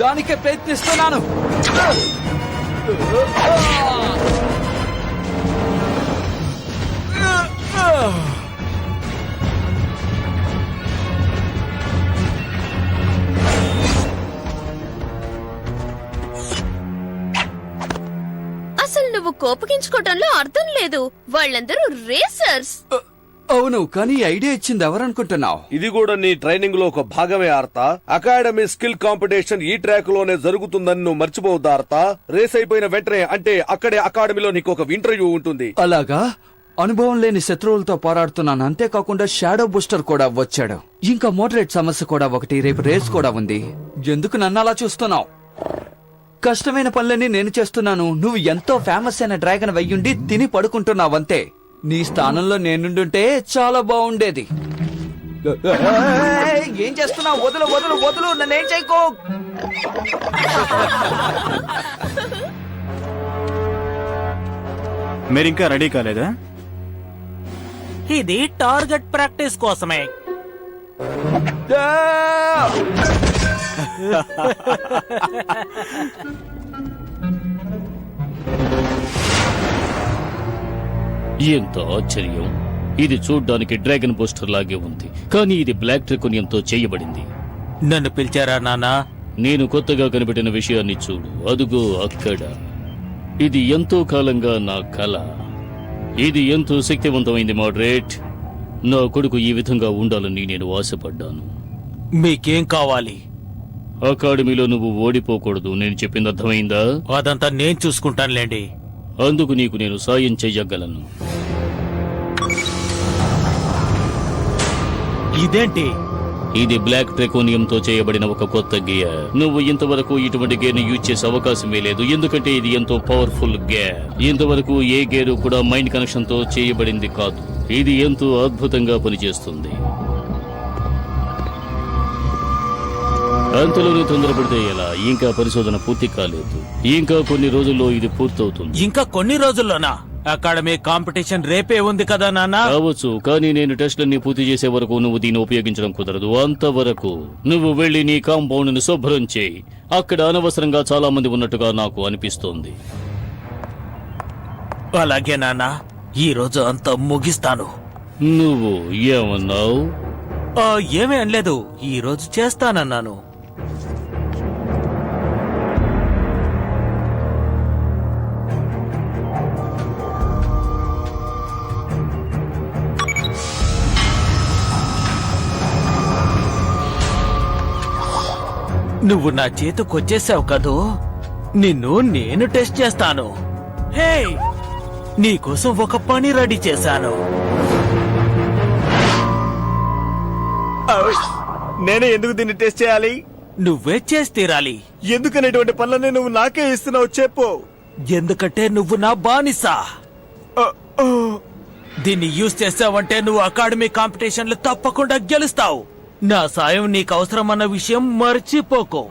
దానికే ప్రయత్నిస్తున్నాను. అసలు నువ్వు కోపగించుకోవటంలో అర్థం లేదు. వాళ్ళందరూ రేసర్స్. అవును, కానీ ఐడియా ఇచ్చింది ఎవరనుకుంటున్నావు? ఇది కూడా నీ ట్రైనింగ్ లో ఒక భాగమే ఆర్తా. అకాడమీ స్కిల్ కాంపిటీషన్ ఈ ట్రాక్ లోనే జరుగుతుందని నువ్వు మర్చిపోవద్దు ఆర్తా. రేస్ అయిపోయిన వెంటనే అంటే అక్కడే అకాడమీలో నీకు ఒక ఇంటర్వ్యూ ఉంటుంది. అలాగా? అనుభవం లేని శత్రువులతో పోరాడుతున్నాను. అంతేకాకుండా షాడో బూస్టర్ కూడా వచ్చాడు. ఇంకా మోడరేట్ సమస్య కూడా ఒకటి. రేపు రేస్ కూడా ఉంది. ఎందుకు నన్ను అలా చూస్తున్నావు? కష్టమైన పనులన్నీ నేను చేస్తున్నాను. నువ్వు ఎంతో ఫేమస్ అయిన డ్రాగన్ వెయ్యుండి తిని పడుకుంటున్నావంతే. నీ స్థానంలో నేనుండుంటే చాలా బాగుండేది. ఏం చేస్తున్నావు? వదులు వదులు వదులు, నన్నేం చేయకో. మీరింకా రెడీ కాలేదా? ఇది టార్గెట్ ప్రాక్టీస్ కోసమే. ఎంత ఆశ్చర్యం! ఇది చూడ్డానికి డ్రాగన్ పోస్టర్ లాగే ఉంది, కానీ ఇది బ్లాక్ ట్రెకోనియంతో చేయబడింది. నన్ను పిలిచారా నాన్నా? నేను కొత్తగా కనిపెట్టిన విషయాన్ని చూడు. అదుగో అక్కడ. ఇది ఎంతో కాలంగా నా కల. ఇది ఎంతో శక్తివంతమైంది మోడరేట్. నా కొడుకు ఈ విధంగా ఉండాలని నేను ఆశపడ్డాను. మీకేం కావాలి? అకాడమీలో నువ్వు ఓడిపోకూడదు. నేను చెప్పింది అర్థమైందా? అదంతా నేను చూసుకుంటానులేండి. అందుకు నీకు నేను సాయం చెయ్యగలను. ఇదేంటి? ఇది బ్లాక్ ట్రెకోనియంతో చేయబడిన ఒక కొత్త గేర్. నువ్వు ఇంతవరకు ఇటువంటి గేర్ ని యూజ్ చేసే అవకాశమే లేదు, ఎందుకంటే ఇది ఎంతో పవర్ఫుల్ గేర్. ఇంతవరకు ఏ గేరు కూడా మైండ్ కనెక్షన్ తో చేయబడింది కాదు. ఇది ఎంతో అద్భుతంగా పనిచేస్తుంది. అంతలోనే తొందరపడితే ఎలా? ఇంకా పరిశోధన పూర్తి కాలేదు. ఇంకా కొన్ని రోజుల్లో ఇది పూర్తవుతుంది. ఇంకా కొన్ని రోజుల్లోనా? అకాడమీ కాంపిటీషన్ రేపే ఉంది కదా నాన్న? కావచ్చు, కానీ నేను టెస్ట్లన్నీ పూర్తి చేసే వరకు నువ్వు దీన్ని ఉపయోగించడం కుదరదు. అంతవరకు నువ్వు వెళ్లి నీ కాంపౌండ్ ను శుభ్రం చేయి. అక్కడ అనవసరంగా చాలా మంది ఉన్నట్టుగా నాకు అనిపిస్తోంది. అలాగే నాన్న, ఈ రోజు అంతా ముగిస్తాను. నువ్వు ఏమన్నావు? ఏమీ అనలేదు. ఈ రోజు చేస్తానన్నాను. నువ్వు నా చేతికొచ్చేసావు కదూ. నిన్ను నేను టెస్ట్ చేస్తాను. హే, నీకోసం ఒక పని రెడీ చేశాను. నేనే ఎందుకు దీన్ని టెస్ట్ చేయాలి? నువ్వే చేసి తీరాలి. ఎందుకనేటువంటి పనులన్నీ నువ్వు నాకే ఇస్తున్నావు చెప్పు. ఎందుకంటే నువ్వు నా బానిసా. దీన్ని యూజ్ చేసావంటే నువ్వు అకాడమీ కాంపిటీషన్లు తప్పకుండా గెలుస్తావు. నా సాయం నీకు అవసరమన్న విషయం మర్చిపోకు.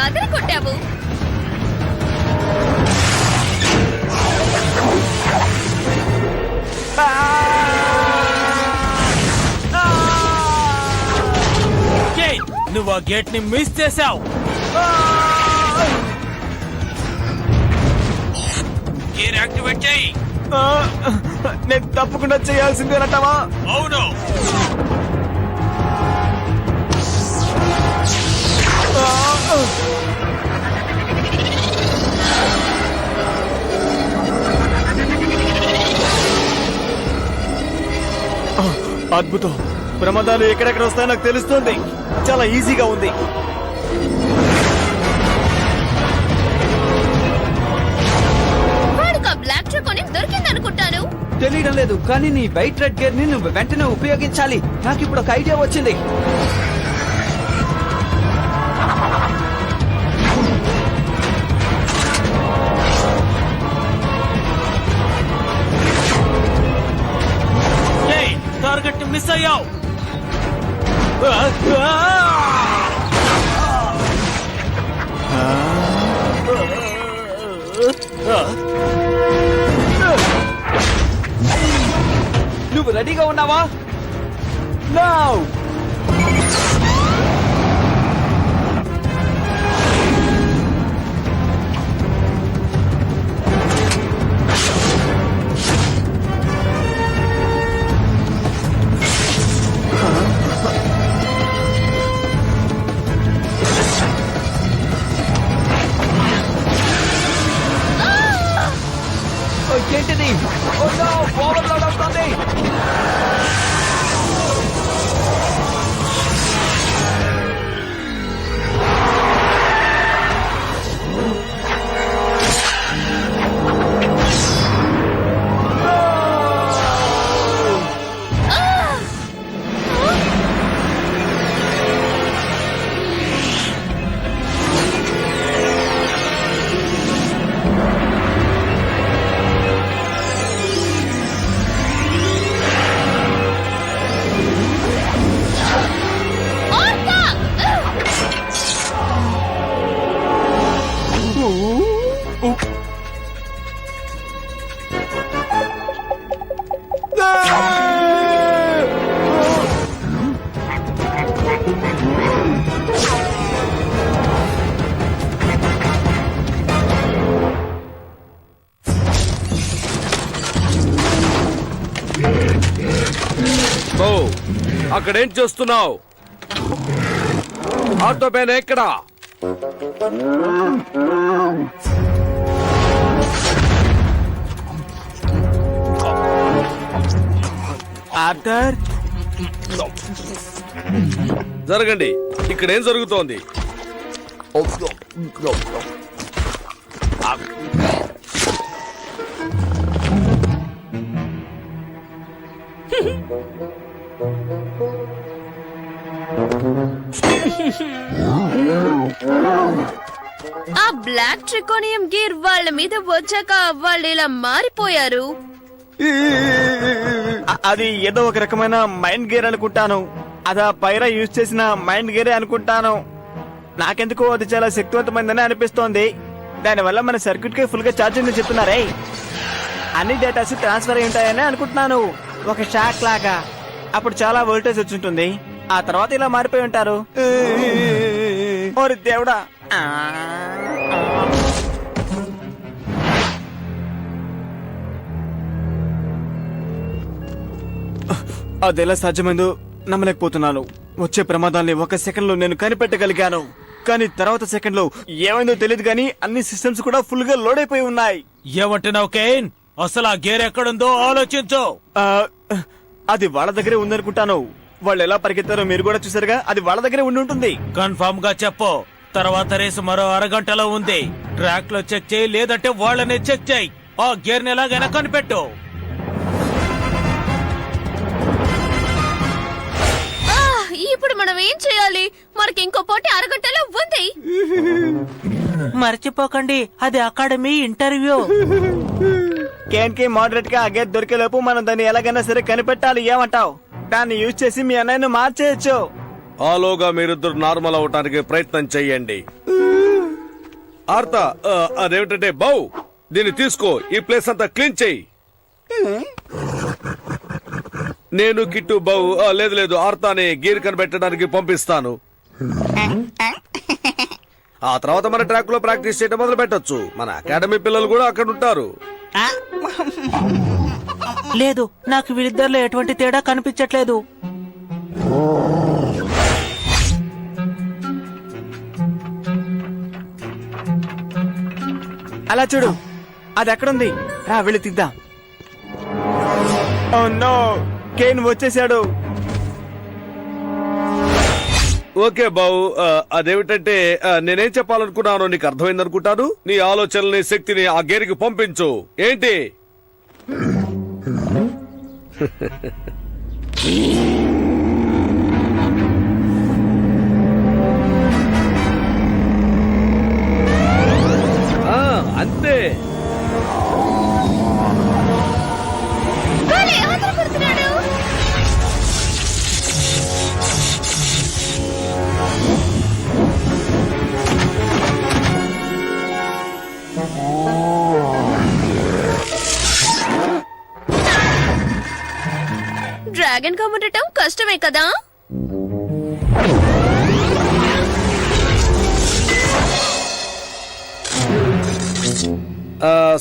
అదర కొట్టావు. నువ్వు ఆ గేట్ ని మిస్ చేశావు. గేర్ యాక్టివేట్ చేయి. నేను తప్పకుండా చేయాల్సిందేనంటావా? అవును. అద్భుతం. ప్రమాదాలు ఎక్కడెక్కడ వస్తాయో నాకు తెలుస్తుంది. చాలా ఈజీగా ఉంది. వాడికి ఆ బ్లాక్ ట్రికోనియం దొరికిందనుకుంటాను. తెలియడం లేదు, కానీ నీ వైట్ రెడ్ గేర్ ని నువ్వు వెంటనే ఉపయోగించాలి. నాకు ఇప్పుడు ఒక ఐడియా వచ్చింది. ఏయ్, టార్గెట్ మిస్ అయ్యావు. నువ్వు రెడీగా ఉన్నావా? నౌ ఏంటిది? ఓవర్లోడ్ అవుతుంది. ఓ, అక్కడేం చేస్తున్నావు? ఆటోపైన ఎక్కడా? ఆర్థర్, జరగండి. ఇక్కడేం జరుగుతోంది? ఆ బ్లాక్ ట్రికోనియం గేర్ వాళ్ళ మీద వచ్చాక వాళ్ళు ఇలా మారిపోయారు. అది ఏదో ఒక రకమైన మైండ్ గేర్ అనుకుంటాను. అదా పైరా యూజ్ చేసిన మైండ్ గేరే అనుకుంటాను. నాకెందుకో అది చాలా శక్తివంతమైందని అనిపిస్తోంది. దానివల్ల మన సర్క్యూట్ కి ఫుల్ గా ఛార్జ్ ఉందని చెప్తున్నారే. అన్ని డేటాస్ ట్రాన్స్ఫర్ అయి ఉంటాయని అనుకుంటున్నాను, ఒక షాక్ లాగా. అప్పుడు చాలా వోల్టేజ్ వచ్చి ఉంటుంది. ఆ తర్వాత ఇలా మారిపోయి ఉంటారు. ఓరి దేవుడా! అదెలా సాధ్యమైందో నమ్మలేకపోతున్నాను. వచ్చే ప్రమాదాన్ని ఒక సెకండ్ లో నేను కనిపెట్టగలిగాను. కానీ తర్వాత సెకండ్ లో ఏమైందో తెలియదు, కానీ అన్ని సిస్టమ్స్ కూడా ఫుల్ గా లోడ్ అయిపోయి ఉన్నాయి. ఏమంటున్నావు కేన్? అసలు ఆ గేర్ ఎక్కడుందో ఆలోచించు. ఆ, అది వాళ్ళ దగ్గరే ఉందనుకుంటాను. వాళ్ళు ఎలా పరిగెత్తారో మీరు కూడా చూసారుగా. అది వాళ్ళ దగ్గరే ఉండి ఉంటుంది. కన్ఫర్మ్ గా చెప్పు. తర్వాత రేసు మరో అరగంటలో ఉంది. ట్రాక్ లో చెక్ చేయి, లేదంటే వాళ్ళని చెక్ చేయి. ఆ గేర్ ని ఎలాగైనా కనిపెట్టు. ఇప్పుడు మనం ఏం చేయాలి? మనకి ఇంకో పోటీ అరగంటలో ఉంది. మర్చిపోకండి, అది అకాడమీ ఇంటర్వ్యూ. కేన్ కి మోడరేట్ గా ఆ గేర్ దొరికే లోపు మనం దాన్ని ఎలాగైనా సరే కనిపెట్టాలి. ఏమంటావు? దాన్ని యూజ్ చేసి మీ అన్నయ్యను మార్చేయచ్చు. ఆలోగా మీరిద్దరు నార్మల్ అవటానికి ప్రయత్నం చెయ్యండి. ఆర్త, అదేమిటంటే బౌ, దీన్ని తీసుకో. ఈ ప్లేస్ అంతా క్లీన్ చెయ్యి. నేను కిట్టు బౌ, లేదు ఆర్తాని గీర్ కనిపెట్టడానికి పంపిస్తాను. ఆ తర్వాత మన ట్రాక్ లో ప్రాక్టీస్ చేయడం మొదలు పెట్టొచ్చు. మన అకాడమీ పిల్లలు కూడా అక్కడ ఉంటారు. లేదు, నాకు వీళ్ళిద్దరిలో ఎటువంటి తేడా కనిపించట్లేదు. అలా చూడు, అది ఎక్కడుంది? రా వెళ్ళి తీద్దాం. ఓ నో, కేన్ వచ్చేసాడు. ఓకే బావు అదేమిటంటే నేనేం చెప్పాలనుకున్నానో నీకు అర్థమైందనుకుంటాను. నీ ఆలోచనల్ని శక్తిని ఆ గేరుకి పంపించు. ఏంటి? అంతే. భలే ఆదరపడుతున్నాడు. డ్రాగన్ గా ఉండటం కష్టమే కదా.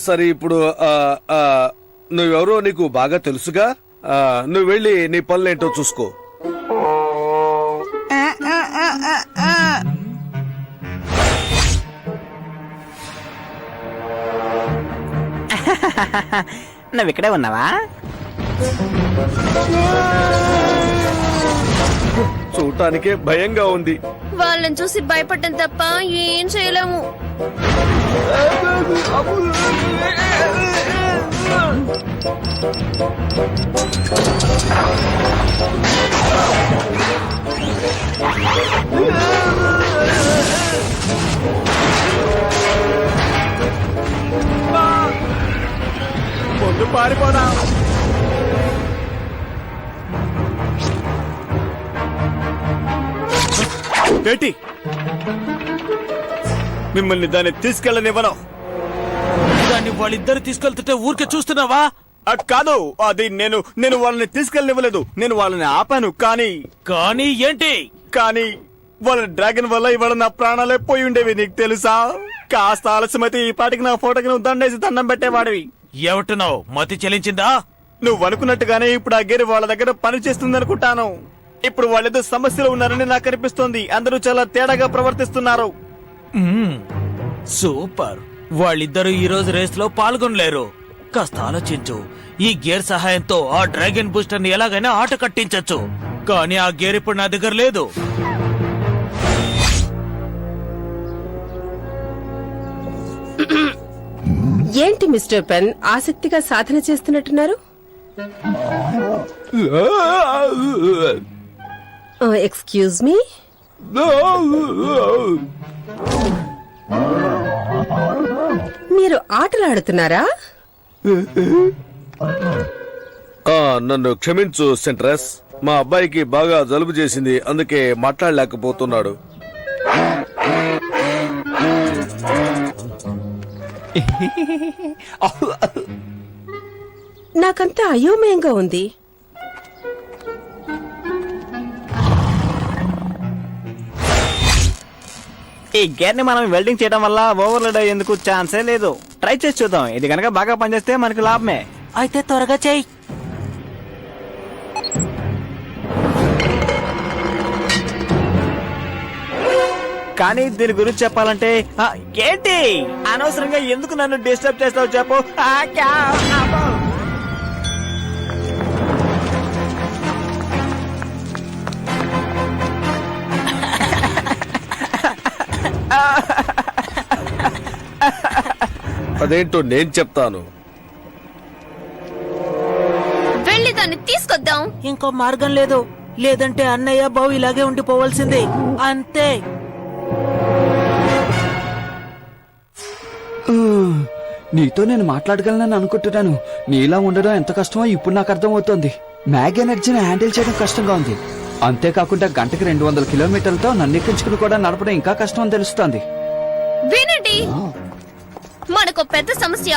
సరే ఇప్పుడు నువ్వెవరో నీకు బాగా తెలుసుగా. నువ్వు వెళ్ళి నీ పనులేంటో చూసుకో. నువ్వు ఇక్కడే ఉన్నావా? చూడటానికే భయంగా ఉంది. వాళ్ళని చూసి భయపడటం తప్ప ఏం చేయలేము. ముందు పారిపోదా. ఏంటి మిమ్మల్ని దాన్ని తీసుకెళ్ళనివ్వను. దాన్ని వాళ్ళిద్దరు తీసుకెళ్తుంటే ఊరికే చూస్తున్నావా? కాదు, అది నేను వాళ్ళని తీసుకెళ్ళనివ్వలేదు. నేను వాళ్ళని ఆపాను. కానీ ఏంటి? కానీ వాళ్ళ డ్రాగన్ వల్ల ఇవాళ నా ప్రాణాలే పోయి ఉండేవి. నీకు తెలుసా? కాస్త ఆలస్యమైతే ఈ పాటికి నా ఫోటోకి నువ్వు దండేసి దండం పెట్టేవాడివి. ఏమంటున్నావు? మతి చెలించిందా? నువ్వు అనుకున్నట్టుగానే ఇప్పుడు ఆ గేరు వాళ్ళ దగ్గర పని చేస్తుంది అనుకుంటాను. ఇప్పుడు వాళ్ళేదో సమస్యలో ఉన్నారని నాకు అనిపిస్తోంది. అందరూ చాలా తేడాగా ప్రవర్తిస్తున్నారు. సూపర్. వాళ్ళిద్దరూ ఈ రోజు రేస్ లో పాల్గొనలేరు. కాస్త ఆలోచించు. ఈ గేర్ సహాయంతో ఆ డ్రాగన్ బూస్టర్ ని ఎలాగైనా ఆట కట్టించొచ్చు. కానీ ఆ గేర్ ఇప్పుడు నా దగ్గర లేదు. ఏంటి మిస్టర్ పెన్ ఆసక్తిగా సాధన చేస్తున్నట్టున్నారు? Excuse me. మీరు ఆటలాడుతున్నారా? నన్ను క్షమించు సెంట్రస్. మా అబ్బాయికి బాగా జలుబు చేసింది, అందుకే మాట్లాడలేకపోతున్నాడు. నాకంతా అయోమయంగా ఉంది. ఈ గేర్ ని మనం వెల్డింగ్ చేయడం వల్ల ఓవర్లోడ్ అయ్యేందుకు ఛాన్సే లేదు. ట్రై చేసి చూద్దాం. ఇది గనక బాగా పనిచేస్తే మనకి లాభమే. అయితే త్వరగా చెయ్యి. కానీ దీని గురించి చెప్పాలంటే ఏంటి అనవసరంగా ఎందుకు నన్ను డిస్టర్బ్ చేస్తావు చెప్పు. అబ్బో. అదేంటో నేను చెప్తాను. వెళ్ళి దాన్ని తీసుకొద్దాం. ఇంకో మార్గం లేదు. లేదంటే అన్నయ్య బావు ఇలాగే ఉండిపోవాల్సిందే. అంతే. నీతో నేను మాట్లాడగలనని అనుకుంటున్నాను. నీలా ఉండడం ఎంత కష్టమో ఇప్పుడు నాకు అర్థమవుతోంది. మ్యాగ్ ఎనర్జీని హ్యాండిల్ చేయడం కష్టంగా ఉంది. అంతేకాకుండా గంటకి 200 కిలోమీటర్లతో నన్ను ఎక్కించుకుని కూడా నడపడం ఇంకా కష్టం అని తెలుస్తోంది. వినండి, మనకు పెద్ద సమస్య.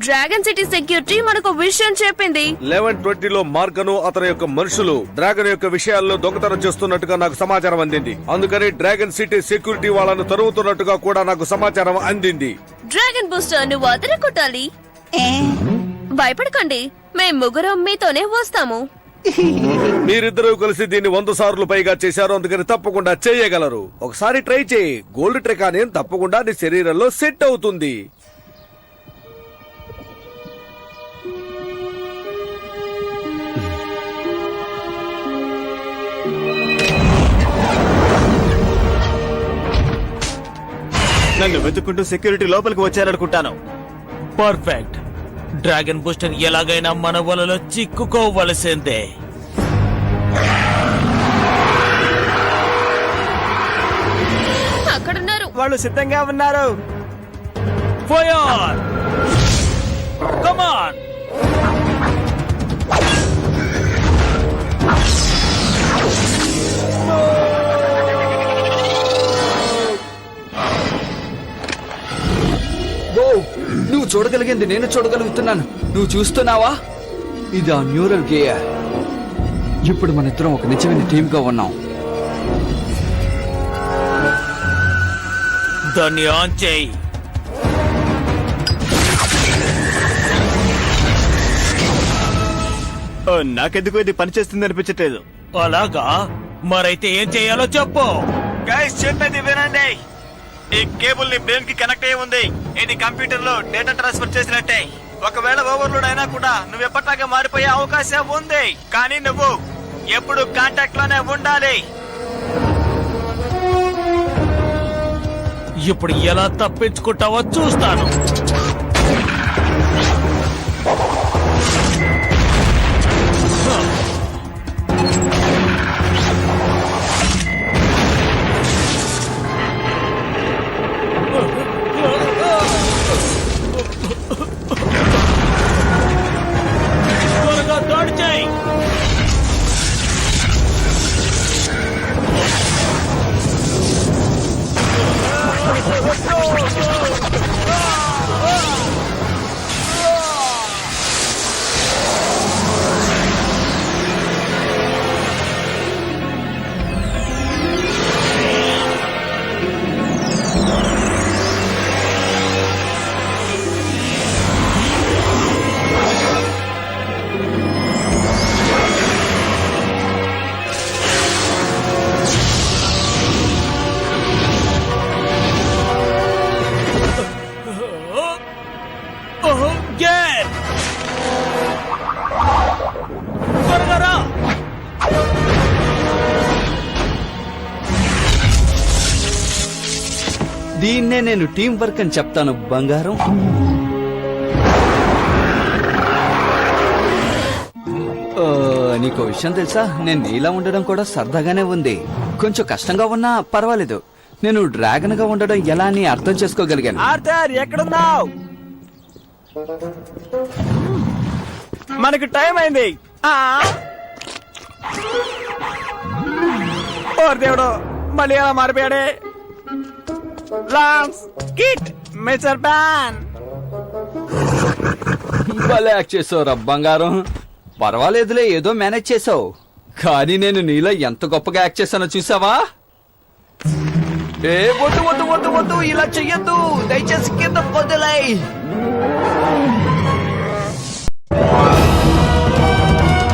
డ్రాగన్ సిటీ సెక్యూరిటీ మనకు విషయం చెప్పింది. 11:20లో మార్గను అతని యొక్క మనుషులు డ్రాగన్ యొక్క విషయాల్లో దొంగతనం చేస్తున్నట్టుగా నాకు సమాచారం అందింది. అందుకని డ్రాగన్ సిటీ సెక్యూరిటీ వాళ్ళను తరుముతున్నట్టుగా కూడా నాకు సమాచారం అందింది. డ్రాగన్ బూస్టర్ ను వదలకొట్టాలి. భయపడకండి, మేం ముగ్గురం మీతోనే వస్తాము. మీరిద్దరూ కలిసి దీన్ని 100 సార్లు పైగా చేశారు, అందుకని తప్పకుండా చేయగలరు. ఒకసారి ట్రై చేయి. గోల్డ్ ట్రెకానియం తప్పకుండా నీ శరీరంలో సెట్ అవుతుంది. నన్ను వెతుక్కుంటూ సెక్యూరిటీ లోపలికి వచ్చారనుకుంటాను. పర్ఫెక్ట్. డ్రాగన్ బూస్టర్ ఎలాగైనా మన వలలో చిక్కుకోవలసిందే. అక్కడున్నారు. వాళ్ళు సిద్ధంగా ఉన్నారు. ఫైర్! కమాన్! ఓ, నువ్వు చూడగలిగింది నేను చూడగలుగుతున్నాను. నువ్వు చూస్తున్నావా? ఇది ఆ న్యూరల్ గేయర్. ఇప్పుడు మన ఇద్దరం ఒక నిజమైన టీమ్ గా ఉన్నాం. దాన్ని ఆన్ చేయి. నాకెందుకు ఇది పనిచేస్తుంది అనిపించట్లేదు. అలాగా? మరైతే ఏం చేయాలో చెప్పు. గైస్ చెప్పేది వినండి. ఈ కేబుల్ ని బ్రెయిన్ కి కనెక్ట్ అయ్యి ఉంది. ఇది కంప్యూటర్ లో డేటా ట్రాన్స్ఫర్ చేసినట్టే. ఒకవేళ ఓవర్లోడ్ అయినా కూడా నువ్వు ఎప్పటిలాగా మారిపోయే అవకాశం ఉంది. కానీ నువ్వు ఎప్పుడు కాంటాక్ట్ లోనే ఉండాలి. ఇప్పుడు ఎలా తప్పించుకుంటావో చూస్తాను. త్వరగా దాడి చేయి. గేర్! త్వరగా రా. దీన్నే నేను టీం వర్క్ అని చెప్తాను బంగారం. నీకో విషయం తెలుసా? నేను నీలా ఉండడం కూడా సరదాగానే ఉంది. కొంచెం కష్టంగా ఉన్నా పర్వాలేదు. నేను డ్రాగన్ గా ఉండడం ఎలా అని అర్థం చేసుకోగలిగాను. ఆర్థర్ ఎక్కడున్నావు? మనకి టైం అయింది. ఓర్ దేవుడు, మళ్ళీ ఎలా మారిపోయాడే. లాన్స్ కిట్ మిస్టర్ ప్యాన్. భలే యాక్ట్ చేసావురా బంగారం. పర్వాలేదులే, ఏదో మేనేజ్ చేసావు. కానీ నేను నీలో ఎంత గొప్పగా యాక్ట్ చేశానో చూసావా? ఏ వద్దు వద్దు వద్దు వద్దు, ఇలా చెయ్యొద్దు. దయచేసి కింద వదిలేయ్.